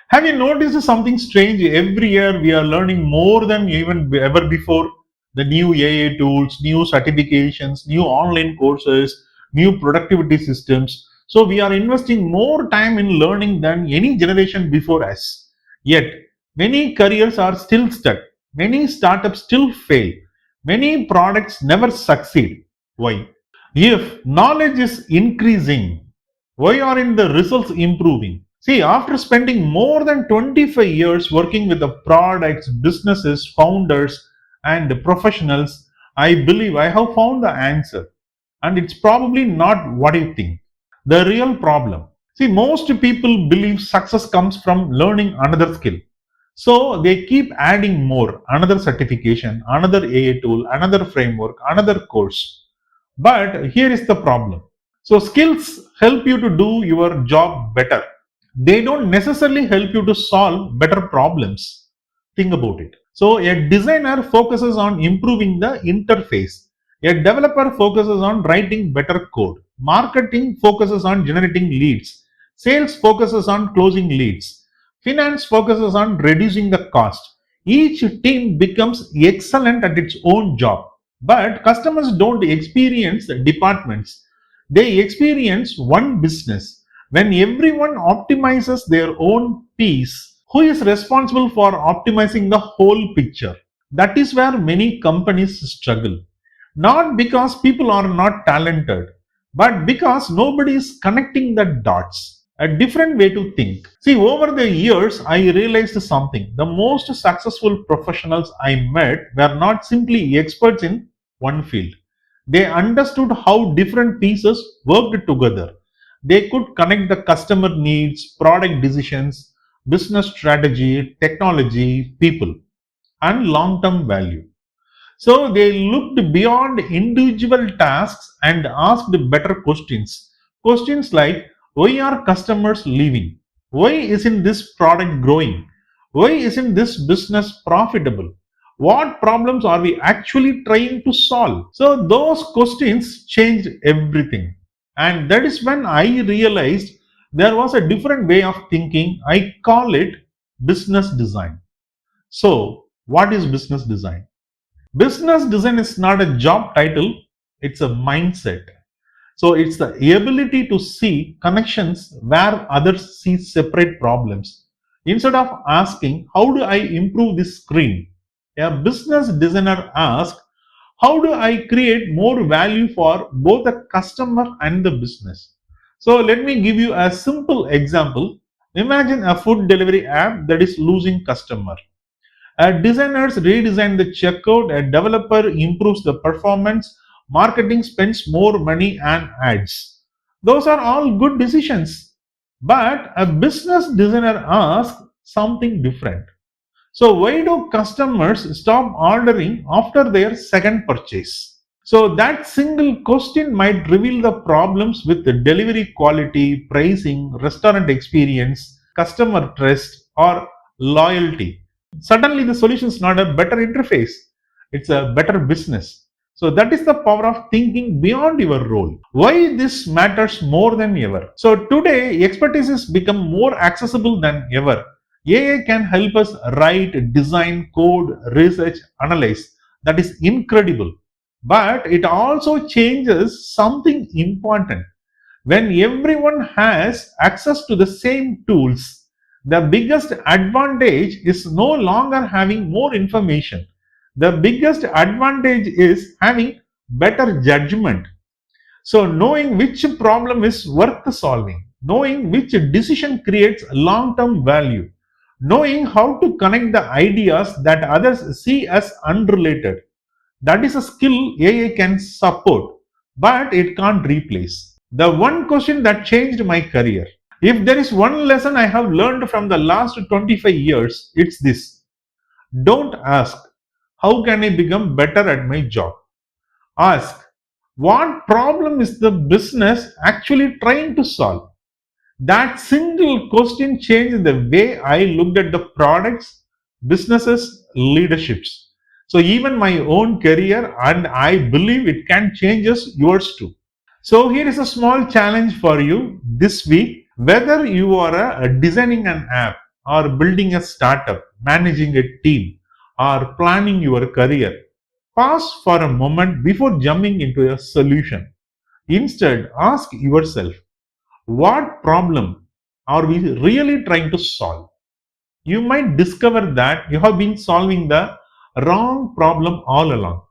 Have you noticed something strange? Every year we are learning more than even ever before. The new AI tools, new certifications, new online courses, new productivity systems. So we are investing more time in learning than any generation before us. Yet, many careers are still stuck. Many startups still fail. Many products never succeed. Why? If knowledge is increasing, why aren't the results improving? See, after spending more than 25 years working with the products, businesses, founders, and professionals, I believe I have found the answer. And it's probably not what you think. The real problem. See, most people believe success comes from learning another skill. So they keep adding more, another certification, another AI tool, another framework, another course. But here is the problem. So skills help you to do your job better. They don't necessarily help you to solve better problems. Think about it. So a designer focuses on improving the interface. A developer focuses on writing better code. Marketing focuses on generating leads. Sales focuses on closing leads. Finance focuses on reducing the cost. Each team becomes excellent at its own job. But customers don't experience departments, they experience one business. When everyone optimizes their own piece, who is responsible for optimizing the whole picture? That is where many companies struggle. Not because people are not talented, but because nobody is connecting the dots. A different way to think. See, over the years, I realized something. The most successful professionals I met were not simply experts in one field. They understood how different pieces worked together. They could connect the customer needs, product decisions, business strategy, technology, people, and long term value. So they looked beyond individual tasks and asked better questions. Questions like, why are customers leaving? Why isn't this product growing? Why isn't this business profitable? What problems are we actually trying to solve? So those questions changed everything. And that is when I realized there was a different way of thinking. I call it business design. So, what is business design? Business design is not a job title, it's a mindset. So it's the ability to see connections where others see separate problems. Instead of asking, how do I improve this screen? A business designer asks, how do I create more value for both the customer and the business? So let me give you a simple example. Imagine a food delivery app that is losing customer. Designers redesign the checkout, a developer improves the performance, marketing spends more money and ads. Those are all good decisions. But a business designer asks something different. So, why do customers stop ordering after their second purchase? So, that single question might reveal the problems with the delivery quality, pricing, restaurant experience, customer trust, or loyalty. Suddenly the solution is not a better interface, it's a better business. So that is the power of thinking beyond your role. Why this matters more than ever? So today expertise has become more accessible than ever. AI can help us write, design, code, research, analyze. That is incredible, but it also changes something important. When everyone has access to the same tools, the biggest advantage is no longer having more information. The biggest advantage is having better judgment. So, knowing which problem is worth solving, knowing which decision creates long term value, knowing how to connect the ideas that others see as unrelated. That is a skill AI can support, but it can't replace. The one question that changed my career. If there is one lesson I have learned from the last 25 years, it's this. Don't ask, how can I become better at my job? Ask, what problem is the business actually trying to solve? That single question changed the way I looked at the products, businesses, leaderships. So even my own career, and I believe it can change us yours too. So here is a small challenge for you this week. Whether you are designing an app, or building a startup, managing a team, or planning your career, pause for a moment before jumping into a solution. Instead, ask yourself, what problem are we really trying to solve? You might discover that you have been solving the wrong problem all along.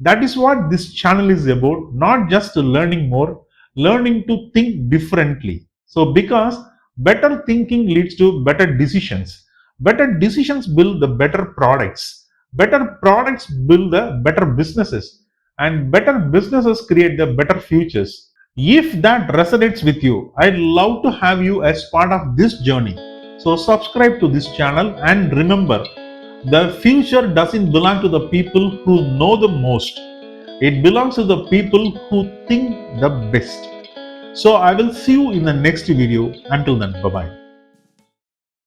That is what this channel is about, not just learning more, learning to think differently. So, because better thinking leads to better decisions build the better products build the better businesses, and better businesses create the better futures. If that resonates with you, I'd love to have you as part of this journey. So, subscribe to this channel and remember, the future doesn't belong to the people who know the most, it belongs to the people who think the best. So, I will see you in the next video. Until then, bye bye.